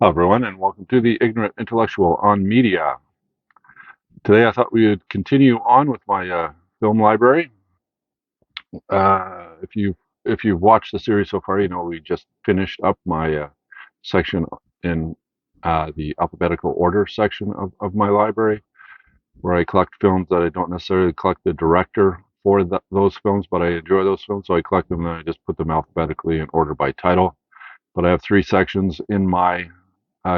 Hello, everyone, and welcome to the Ignorant Intellectual on Media. Today, I thought we would continue on with my film library. If you've watched the series so far, you know we just finished up my section in the alphabetical order section of my library, where I collect films that I don't necessarily collect the director for those films, but I enjoy those films, so I collect them and I just put them alphabetically in order by title. But I have three sections in my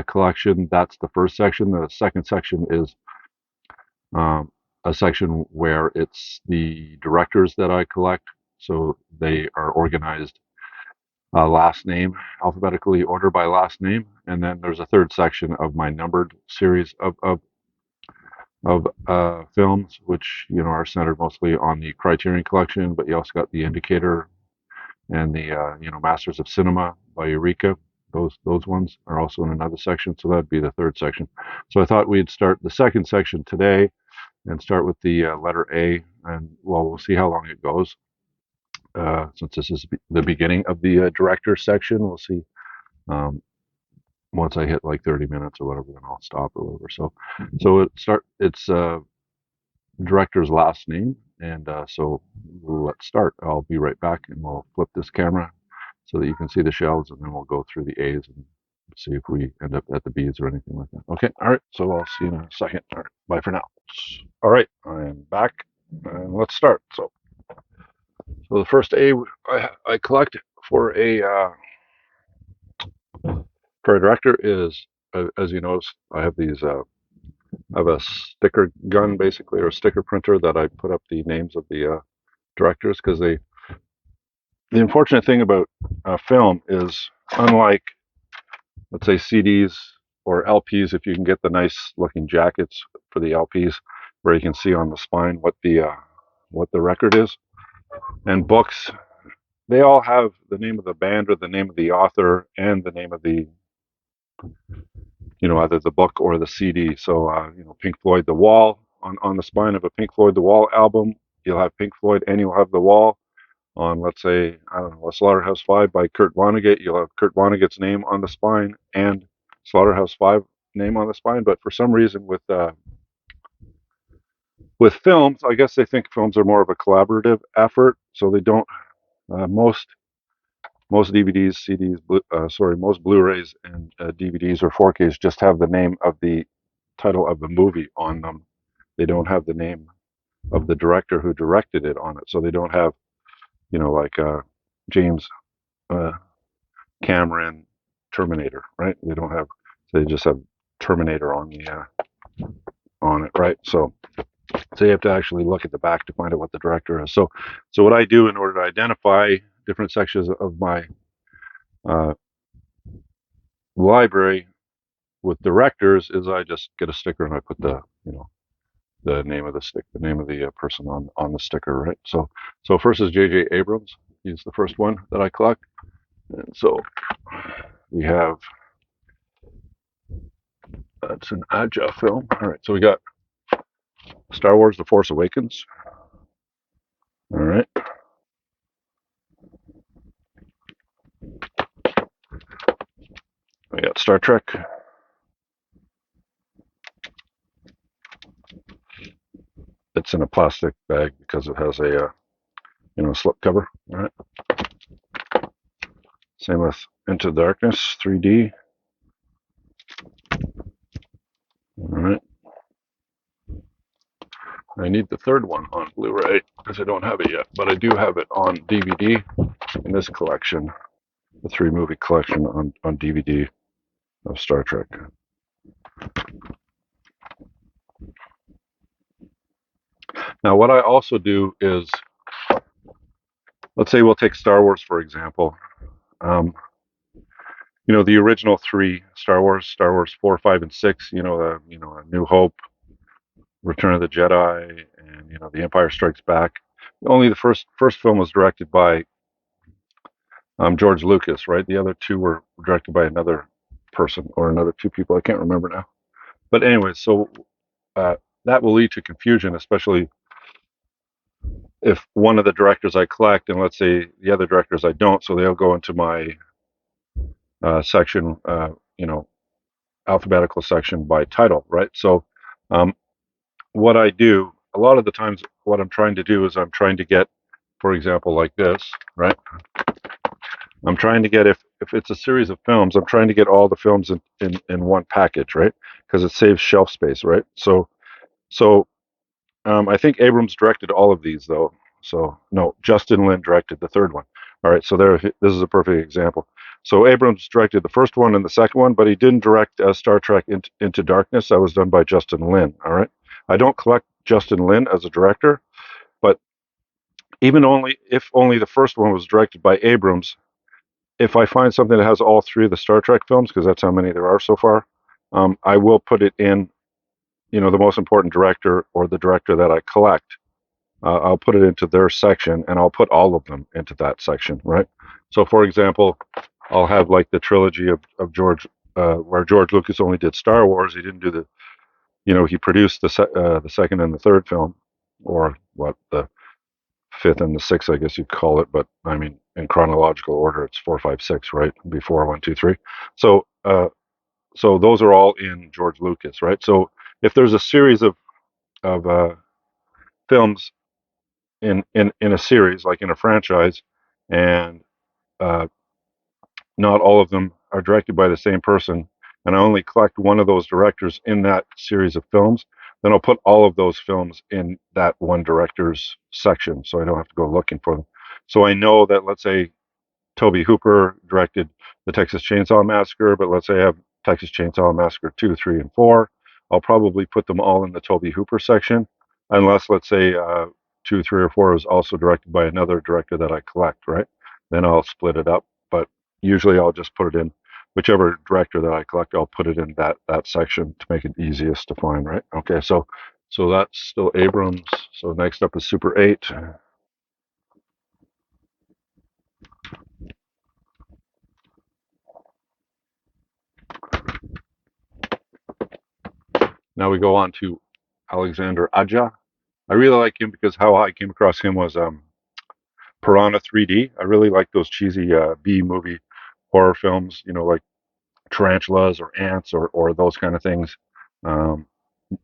collection. That's the first section. The second section is um, a section where it's the directors that I collect. So they are organized last name, alphabetically ordered by last name. And then there's a third section of my numbered series of films, which are centered mostly on the Criterion Collection, but you also got the Indicator and the Masters of Cinema by Eureka. Those ones are also in another section, so that'd be the third section. So I thought we'd start the second section today and start with the letter A, and well, we'll see how long it goes. Since this is the beginning of the director section, we'll see. Um, Once I hit like 30 minutes or whatever, then I'll stop or whatever. So it's director's last name, and so let's start. I'll be right back, and we'll flip this camera so that you can see the shelves, and then we'll go through the A's and see if we end up at the B's or anything like that. Okay, all right. So I'll see you in a second. All right, bye for now. All right, I am back, and let's start. So the first A I collect for a director is, as you notice, I have these. I have a sticker gun basically, or a sticker printer that I put up the names of the directors because they. The unfortunate thing about film is, unlike let's say CDs or LPs, if you can get the nice looking jackets for the LPs, where you can see on the spine what the record is, and books, they all have the name of the band or the name of the author and the name of the either the book or the CD. So Pink Floyd The Wall, on the spine of a Pink Floyd The Wall album, you'll have Pink Floyd and you'll have The Wall. On, let's say, I don't know, a Slaughterhouse-Five by Kurt Vonnegut, you'll have Kurt Vonnegut's name on the spine and Slaughterhouse-Five name on the spine. But for some reason, with films, I guess they think films are more of a collaborative effort, so they don't. Most DVDs, CDs, most Blu-rays and DVDs or 4Ks just have the name of the title of the movie on them. They don't have the name of the director who directed it on it. So they don't have, like James Cameron Terminator, right? They don't have. They just have Terminator on it, right? So you have to actually look at the back to find out what the director is. So what I do in order to identify different sections of my uh, library with directors is I just get a sticker and I put the name of the name of the person on the sticker, right? So first is J.J. Abrams. He's the first one that I collect, and so we have that's an Aja film. All right, so we got Star Wars: The Force Awakens. All right, we got Star Trek. It's in a plastic bag because it has a slip cover. All right. Same with Into Darkness 3D. All right. I need the third one on Blu-ray because I don't have it yet, but I do have it on DVD in this collection, the 3-movie collection on DVD of Star Trek. Now, what I also do is, let's say we'll take Star Wars for example. The original 3 Star Wars 4, 5, and 6. A New Hope, Return of the Jedi, and The Empire Strikes Back. Only the first film was directed by George Lucas, right? The other 2 were directed by another person or another 2 people. I can't remember now. But anyway, so that will lead to confusion, especially if one of the directors I collect, and let's say the other directors I don't, so they'll go into my section, alphabetical section by title, right? So um, what I do a lot of the times, what I'm trying to do is I'm trying to get, for example, like this, right? I'm trying to get, if it's a series of films, I'm trying to get all the films in one package, right? Because it saves shelf space, right? So I think Abrams directed all of these, though. So no, Justin Lin directed the third one. All right, so there, this is a perfect example. So Abrams directed the first one and the second one, but he didn't direct Star Trek Into Darkness. That was done by Justin Lin. All right, I don't collect Justin Lin as a director, but even only if only the first one was directed by Abrams, if I find something that has all three of the Star Trek films, because that's how many there are so far, I will put it in, the most important director or the director that I collect. I'll put it into their section, and I'll put all of them into that section, right? So, for example, I'll have like the trilogy of George, where George Lucas only did Star Wars. He didn't do he produced the second and the third film, or what, the fifth and the sixth, I guess you'd call it. But I mean, in chronological order, it's four, five, six, right? Before one, two, three. So, so those are all in George Lucas, right? So if there's a series of films in a series, like in a franchise, and uh, not all of them are directed by the same person, and I only collect one of those directors in that series of films, then I'll put all of those films in that one director's section, so I don't have to go looking for them. So I know that, let's say, Toby Hooper directed the Texas Chainsaw Massacre, but let's say I have Texas Chainsaw Massacre 2, 3, and 4. I'll probably put them all in the Toby Hooper section, unless, let's say, 2, 3, or 4 is also directed by another director that I collect, right? Then I'll split it up. But usually I'll just put it in whichever director that I collect, I'll put it in that section to make it easiest to find, right? Okay, so that's still Abrams. So next up is Super 8. Now we go on to Alexandre Aja. I really like him because how I came across him was Piranha 3D. I really like those cheesy B movie horror films, like tarantulas or ants or those kind of things. Um,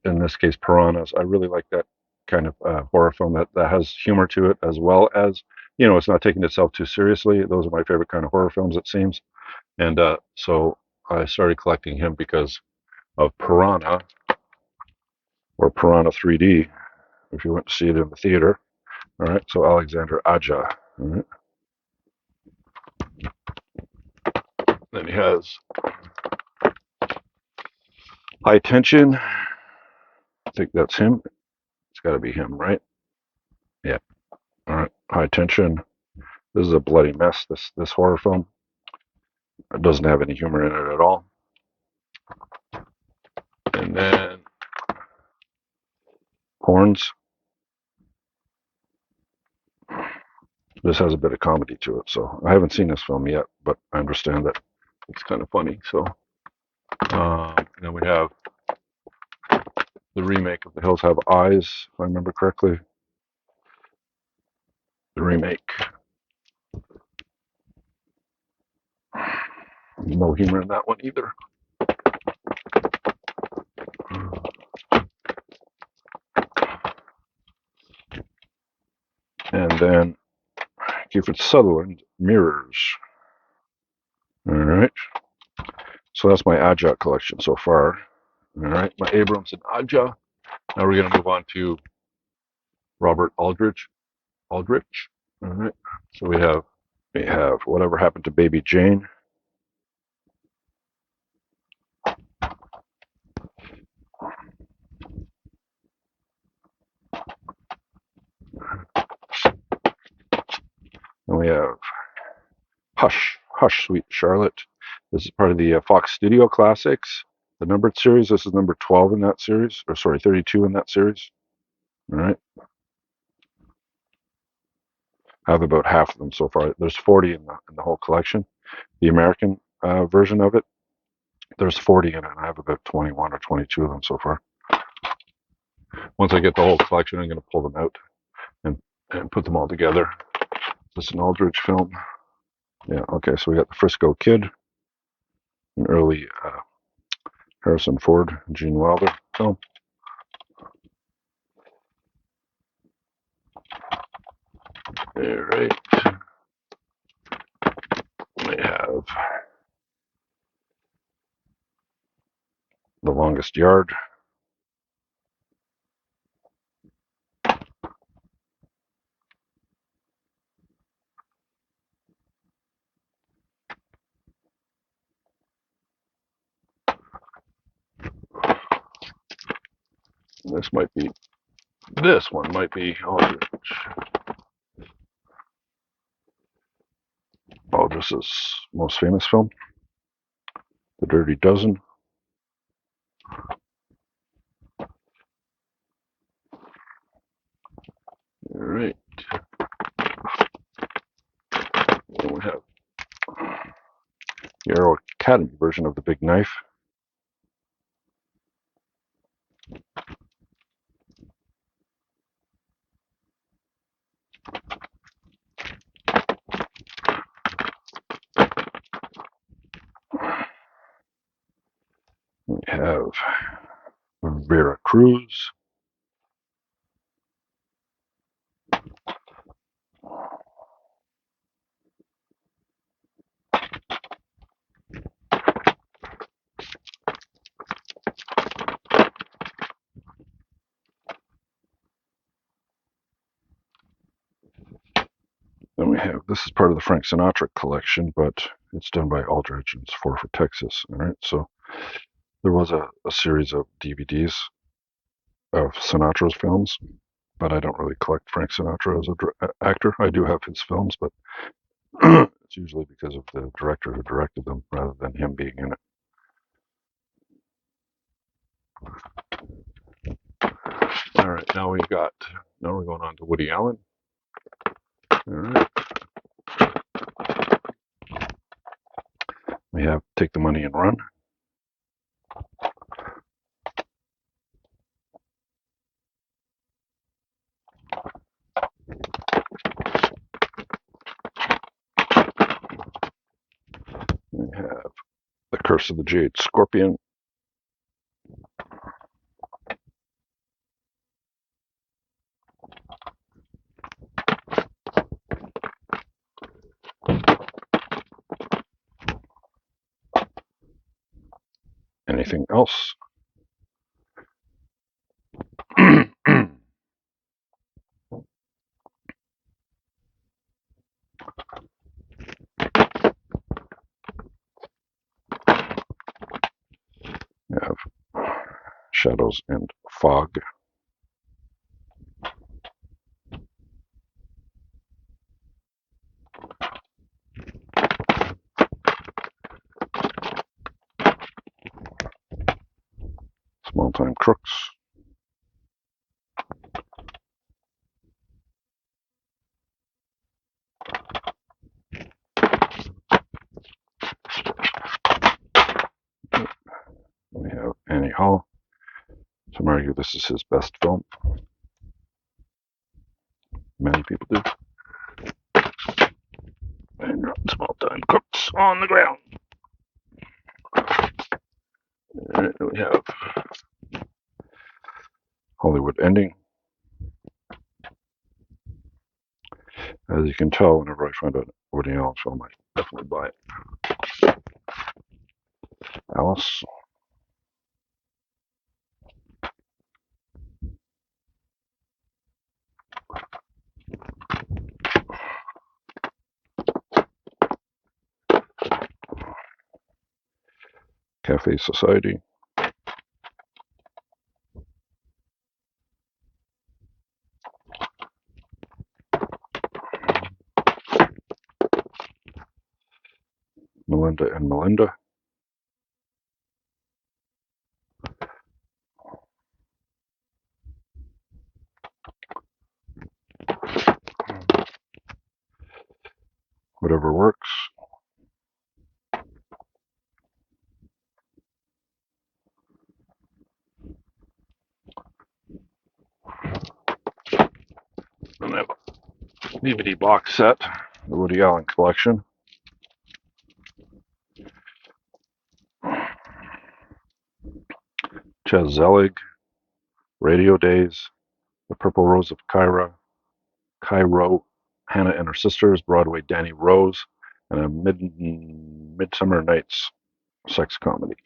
in this case, piranhas. I really like that kind of horror film that has humor to it, as well as, it's not taking itself too seriously. Those are my favorite kind of horror films, it seems. And so I started collecting him because of Piranha, or Piranha 3D, if you went to see it in the theater. All right, so Alexandre Aja. All right. Then he has High Tension. I think that's him. It's got to be him, right? Yeah. All right. High Tension. This is a bloody mess. This horror film. It doesn't have any humor in it at all. And then Horns. This has a bit of comedy to it. So I haven't seen this film yet, but I understand that it's kind of funny. So then we have the remake of The Hills Have Eyes, if I remember correctly. The remake. No humor in that one either. And then Kiefer Sutherland, Mirrors. All right. So that's my Aja collection so far. All right. My Abrams and Aja. Now we're going to move on to Robert Aldrich. Aldrich. All right. So we have Whatever Happened to Baby Jane. And we have Hush, Hush, Sweet Charlotte. This is part of the Fox Studio Classics, the numbered series. This is number 12 in that series, or sorry, 32 in that series. All right. I have about half of them so far. There's 40 in the whole collection. The American version of it, there's 40 in it, and I have about 21 or 22 of them so far. Once I get the whole collection, I'm going to pull them out and put them all together. This is an Aldrich film. Yeah, okay, so we got The Frisco Kid, an early Harrison Ford, Gene Wilder film. All right. We have The Longest Yard. This one might be Aldrich's most famous film, The Dirty Dozen. All right. Then we have the Aero Academy version of The Big Knife. We have Vera Cruz. Then we have, this is part of the Frank Sinatra collection, but it's done by Aldrich and it's for Texas. All right, so there was a series of DVDs of Sinatra's films, but I don't really collect Frank Sinatra as an actor. I do have his films, but it's usually because of the director who directed them rather than him being in it. All right, now we're going on to Woody Allen. All right. We have Take the Money and Run. We have The Curse of the Jade Scorpion. Anything else? We have Shadows and Fog. Small Time Crooks. We have Annie Hall. Some argue this is his best film. Many people do. And Small Time Crooks on the ground. And we have Hollywood Ending. As you can tell, whenever I find a Woody Allen film, I definitely buy it. Alice. Cafe Society. Melinda and Melinda. Whatever Works. And I have a DVD box set, the Woody Allen collection. Chazelig, Radio Days, The Purple Rose of Cairo, Hannah and Her Sisters, Broadway Danny Rose, and a Midsummer Night's sex comedy.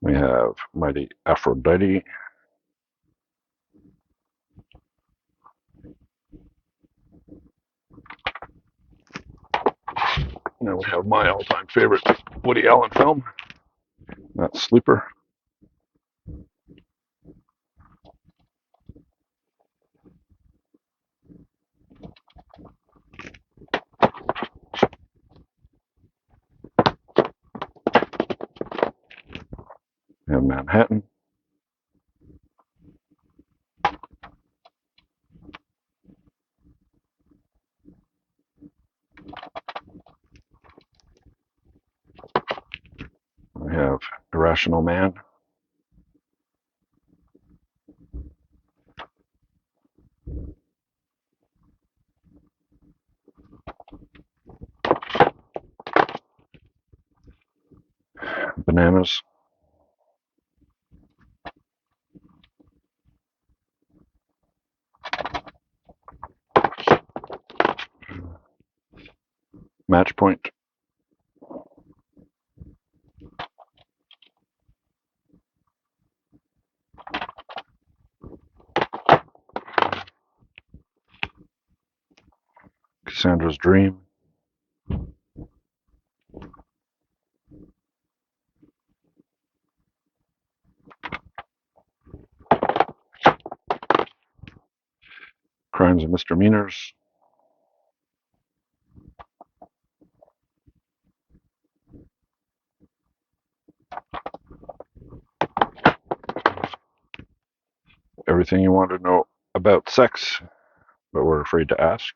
We have Mighty Aphrodite, and then we have my all-time favorite Woody Allen film, that's Sleeper. We have Manhattan. We have Irrational Man. Bananas. Match Point. Cassandra's Dream. Crimes and Misdemeanors. Everything you want to know about sex, but we're afraid to ask.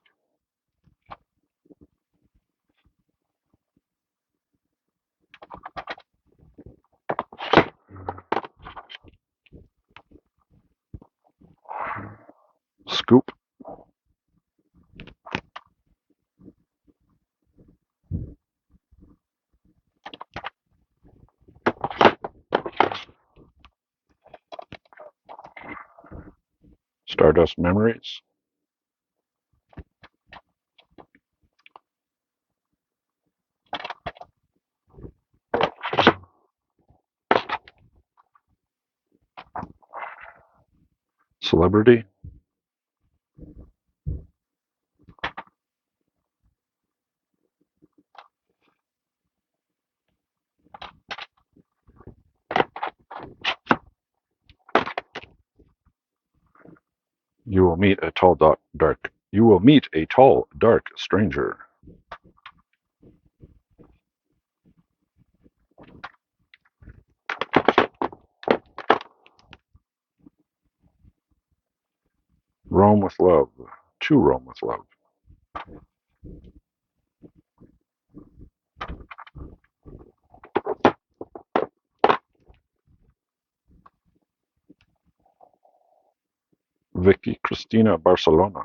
Scoop. Stardust Memories. Celebrity. You will meet a tall, dark. You will meet a tall, dark stranger. Rome with Love. To Rome with Love. Vicky Cristina Barcelona.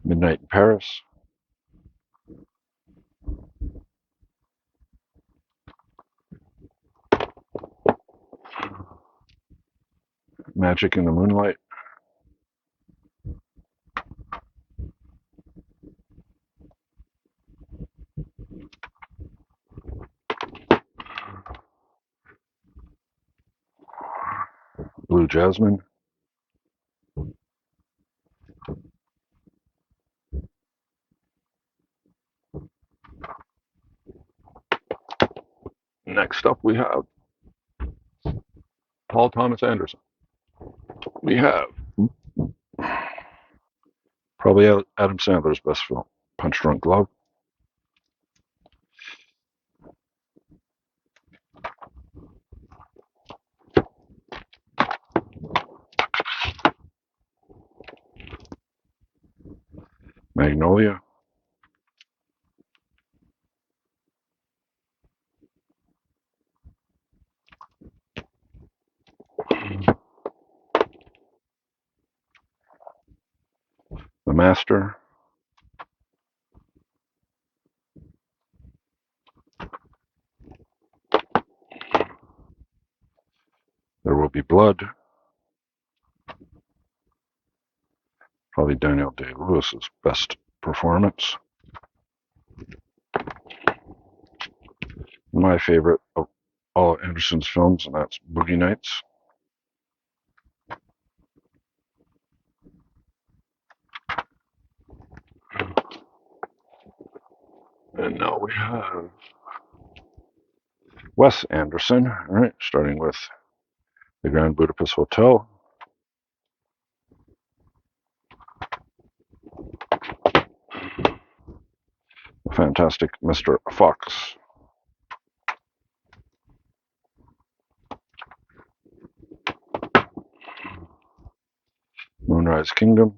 Midnight in Paris. Magic in the Moonlight. Blue Jasmine. Next up we have Paul Thomas Anderson. We have probably Adam Sandler's best film, Punch Drunk Love. Magnolia. The Master. There Will Be Blood. Probably Daniel Day-Lewis's best performance. My favorite of all Anderson's films, and that's Boogie Nights. And now we have Wes Anderson, all right, starting with The Grand Budapest Hotel. The Fantastic Mr. Fox. Moonrise Kingdom.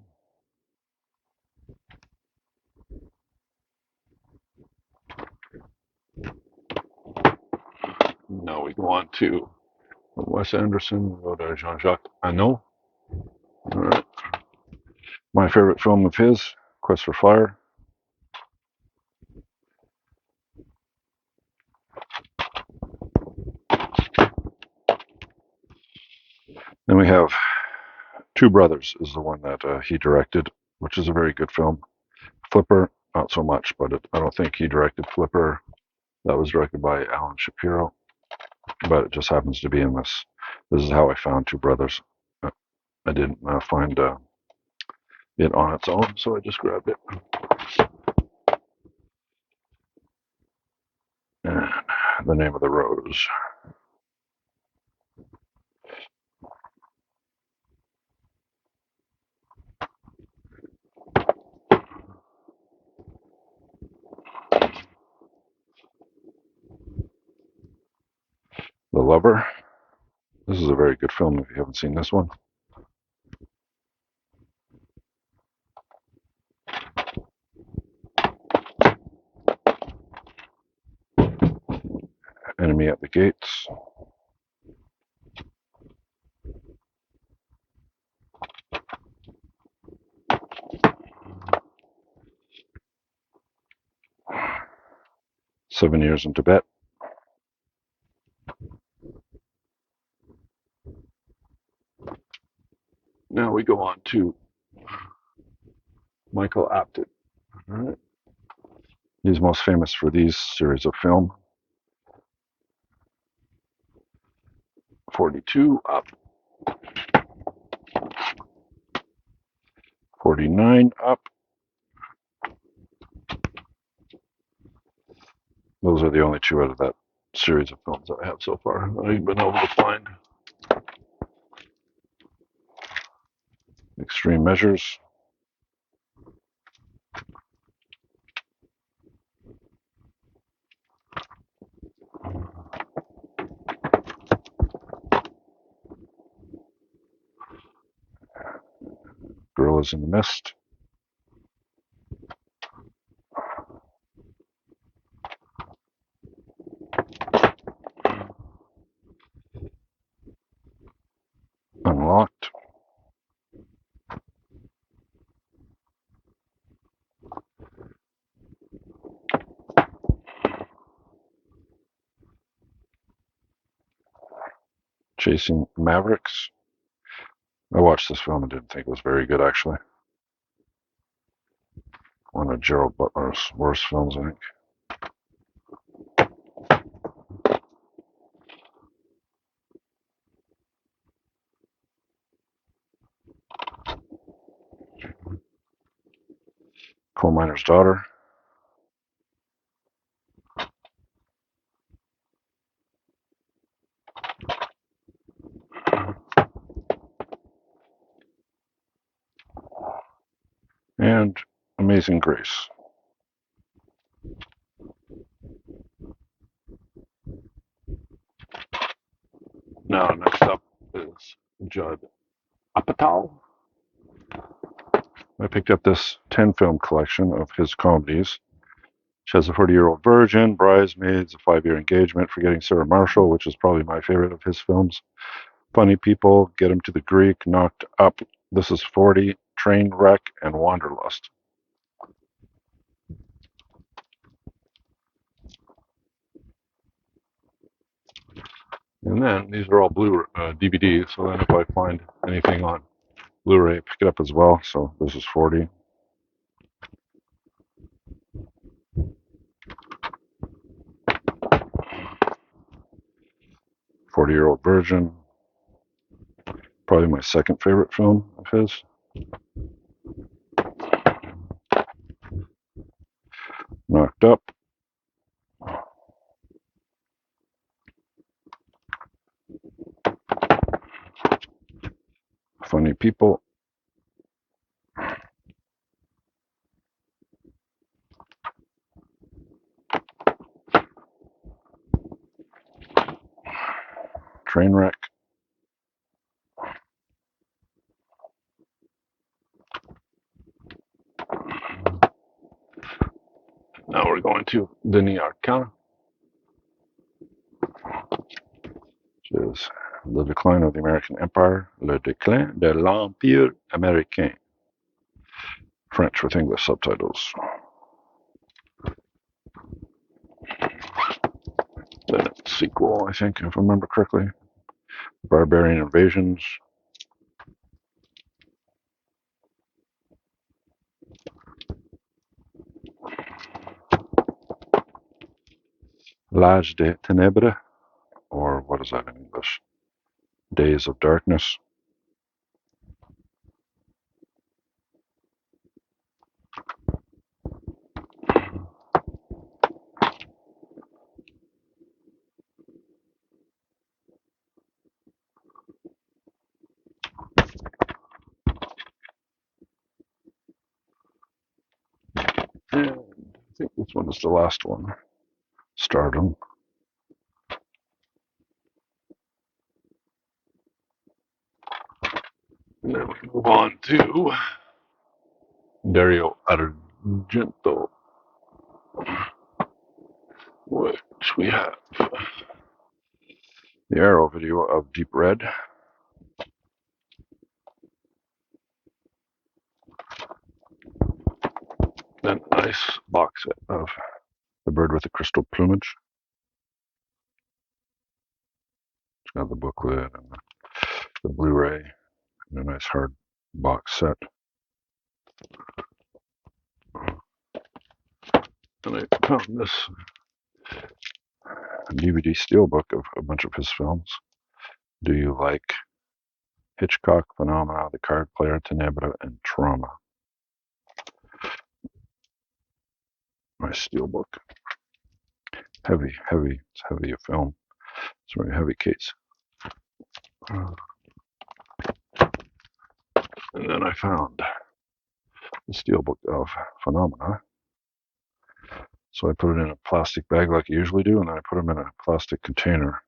Now we go on to Wes Anderson, go to Jean-Jacques Annaud. All right. My favorite film of his, Quest for Fire. Then we have Two Brothers is the one that he directed, which is a very good film. Flipper, not so much, but I don't think he directed Flipper. That was directed by Alan Shapiro, but it just happens to be in this. This is how I found Two Brothers. I didn't find it on its own, so I just grabbed it. And The Name of the Rose. The Lover. This is a very good film if you haven't seen this one. Enemy at the Gates. Seven Years in Tibet. Now we go on to Michael Apted. All right. He's most famous for these series of film. 42 up. 49 up. Those are the only two out of that series of films that I have so far that I've been able to find. Extreme Measures. Gorillas in the Mist. Unlocked. Chasing Mavericks. I watched this film and didn't think it was very good, actually. One of Gerald Butler's worst films, I think. Coal Miner's Daughter. And Amazing Grace. Now, next up is Judd Apatow. I picked up this 10-film collection of his comedies, which has A 40-Year-Old Virgin, Bridesmaids, A 5-Year Engagement, Forgetting Sarah Marshall, which is probably my favorite of his films, Funny People, Get Him to the Greek, Knocked Up, This Is 40, Trainwreck and Wanderlust. And then these are all Blu DVDs, so then if I find anything on Blu-ray, pick it up as well. So this is 40. "40-Year-Old Virgin," probably my second favorite film of his. "Knocked Up." "Funny People." "Trainwreck." Now we're going to Denis Arcand, which is "The Decline of the American Empire," "Le Déclin de l'Empire Américain," French with English subtitles. Then a sequel, I think, if I remember correctly, "Barbarian Invasions." "L'Âge des Ténèbres," or what is that in English? "Days of Darkness." And I think this one is the last one. "Stardom." And then we move on to Dario Argento, which we have the Arrow video of Deep Red. Then a nice box set of The Bird with the Crystal Plumage. It's got the booklet and the Blu-ray and a nice hard box set. And I found this DVD steelbook of a bunch of his films. "Do You Like?" "Hitchcock," "Phenomena," "The Card Player," "Tenebra," and "Trauma." Nice steelbook. Heavy. It's heavy a film. It's a very heavy case. And then I found the steelbook of "Phenomena." So I put it in a plastic bag like I usually do, and then I put them in a plastic container.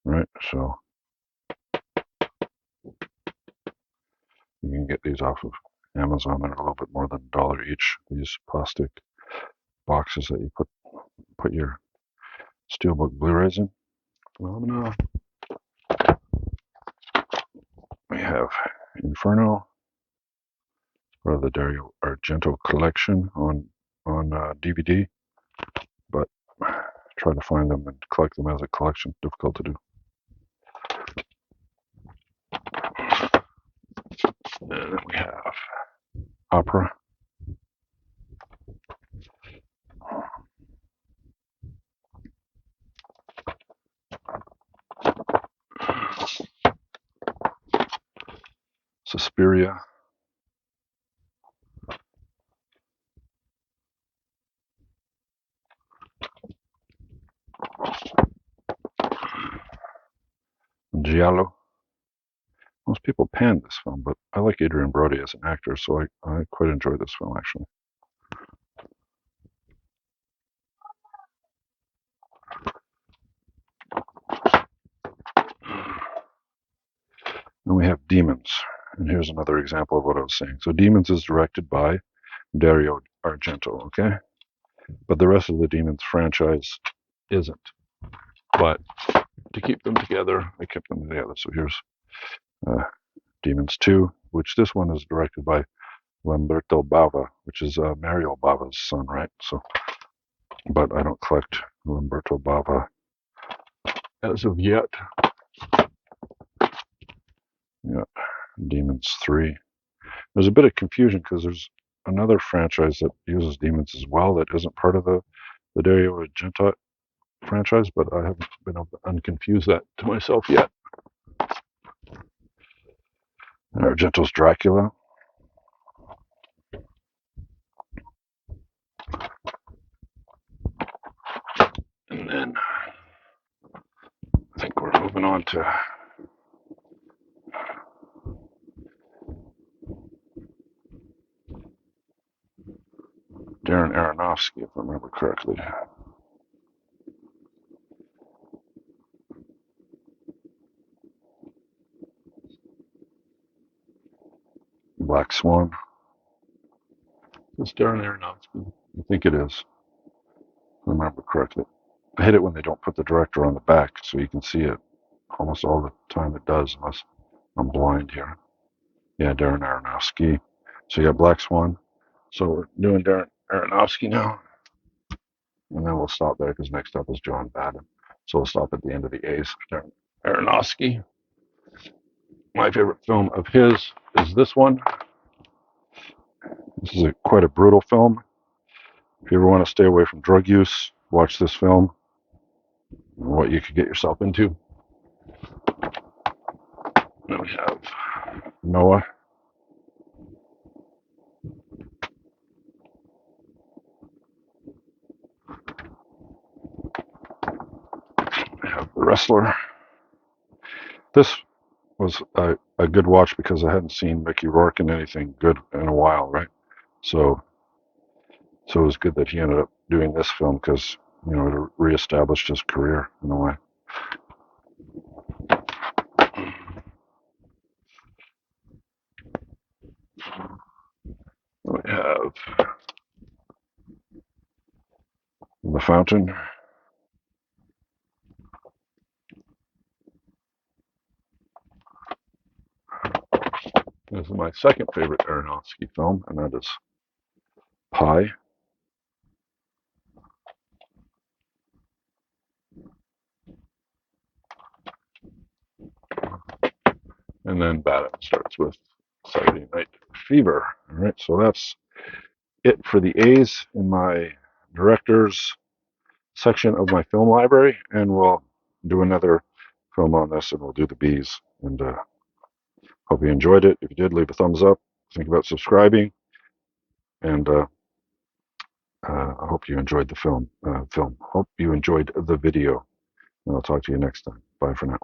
Right? So you can get these off of Amazon. They're a little bit more than $1 each. These plastic boxes that you put your steelbook Blu-rays in. Phenomena. We have Inferno, part of the Dario Argento collection on DVD, but try to find them and collect them as a collection. Difficult to do. And then we have Opera. Suspiria. Giallo. Most people panned this film, but I like Adrian Brody as an actor, so I quite enjoy this film, actually. And we have Demons. And here's another example of what I was saying. So Demons is directed by Dario Argento, okay? But the rest of the Demons franchise isn't. But to keep them together, I kept them together. So here's Demons 2, which this one is directed by Lamberto Bava, which is Mario Bava's son, right? So, but I don't collect Lamberto Bava as of yet. Yeah, Demons 3. There's a bit of confusion because there's another franchise that uses demons as well that isn't part of the Dario Argento franchise, but I haven't been able to unconfuse that to myself yet. And Argento's Dracula. And then I think we're moving on to Darren Aronofsky, if I remember correctly. Black Swan. Is Darren Aronofsky? I think it is, if I remember correctly. I hate it when they don't put the director on the back so you can see it. Almost all the time it does, unless I'm blind here. Yeah, Darren Aronofsky. So you got Black Swan. So we're doing Darren Aronofsky now. And then we'll stop there because next up is John Badham. So we'll stop at the end of the A's. Darren Aronofsky. My favorite film of his is this one. This is quite a brutal film. If you ever want to stay away from drug use, watch this film. What you could get yourself into. Then we have Noah. We have The Wrestler. This was a good watch because I hadn't seen Mickey Rourke in anything good in a while, right? So it was good that he ended up doing this film because, you know, it reestablished his career in a way. We have The Fountain. This is my second favorite Aronofsky film, and that is Pi. And then Badham starts with Saturday Night Fever. All right, so that's it for the A's in my directors section of my film library, and we'll do another film on this, and we'll do the B's. And hope you enjoyed it. If you did, leave a thumbs up. Think about subscribing, and I hope you enjoyed the film. Hope you enjoyed the video, and I'll talk to you next time. Bye for now.